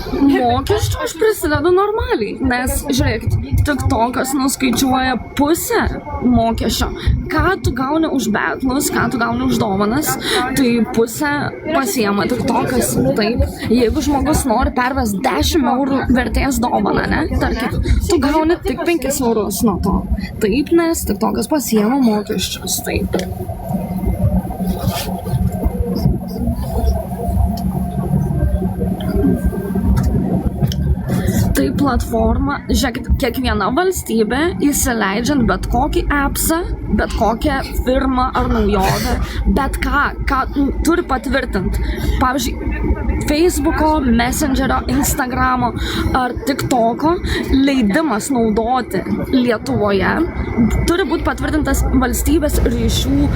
Mokesčių aš prisidedu normaliai, nes žiūrėkit, TikTokas nuskaičiuoja pusę mokesčio. Ką tu gauni už betlus, ką tu gauni už dovanas, tai pusę pasiema TikTokas. Taip, jeigu žmogus nori pervesti 10 eurų vertės dovaną, ne, tarkim, tu gauni tik 5 eurus nuo to. Taip, nes TikTokas pasiema mokesčius, taip. Tai platforma, žiūrėkit, kiekviena valstybė įsileidžiant bet kokį appsą, bet kokią firmą ar naujovę, bet ką turi patvirtinti. Pavyzdžiui, Facebooko, Messengerio, Instagramo ar TikToko leidimas naudoti Lietuvoje turi būti patvirtintas valstybės ryšių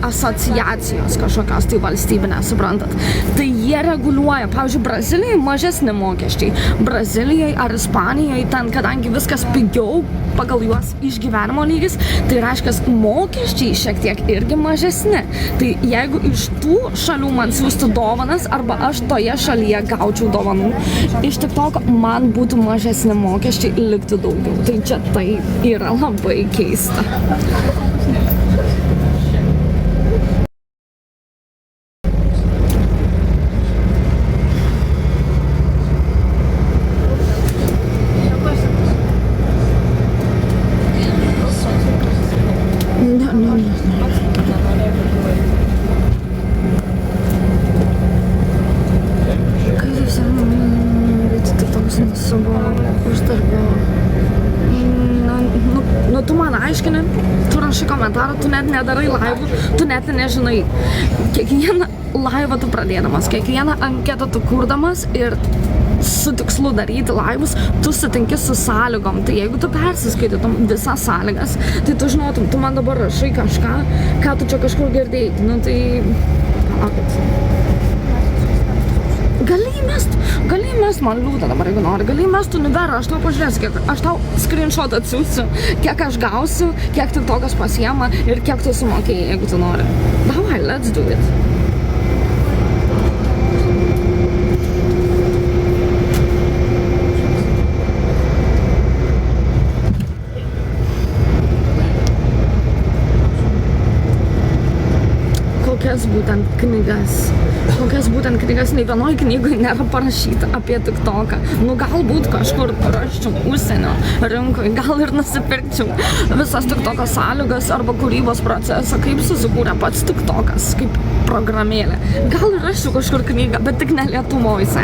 asociacijos kažkokios tai valstybinės, suprantat. Tai jie reguliuoja, pavyzdžiui, Brazilijai mažesni mokesčiai. Brazilijai ar Ispanijai, ten, kadangi viskas pigiau pagal juos išgyvenimo lygis, tai reiškia, mokesčiai šiek tiek irgi mažesni. Tai jeigu iš tų šalių man siūstų dovanas, arba aš toje šalyje gaučiau dovanų, iš TikToko man būtų mažesni mokesčiai, liktų daugiau. Tai čia tai yra labai keista. Nu, tu man aiškini, tu rašai komentarą, tu net nedarai laivų, tu net nežinai. Kiekvieną laivą tu pradėdamas, kiekvieną anketą tu kurdamas ir su tikslu daryti laivus, tu sutinki su sąlygom. Tai jeigu tu persiskaitytum visas sąlygas, tai tu žinotum, tu man dabar rašai kažką, ką tu čia kažkur girdėjai. Nu tai, palaukit. Gali įmest, man liūdna dabar, jeigu nori, gali įmest univerą, aš tau pažiūrėsiu, aš tau screenshot atsiųsiu, kiek aš gausiu, kiek TikTokas pasiema ir kiek tu sumokėjai, jeigu tu nori. Davai, let's do it. Kokias būtent knygas, nei vienoj knygoj nėra parašyta apie TikToką. Nu, galbūt kažkur raščiau užsienio rinkoje, gal ir nusipirkčiau visas TikToko sąlygas arba kūrybos procesą, kaip susikūrė pats TikTokas, kaip programėlė. Gal ir raščiau kažkur knygą, bet tik ne Lietuvoje.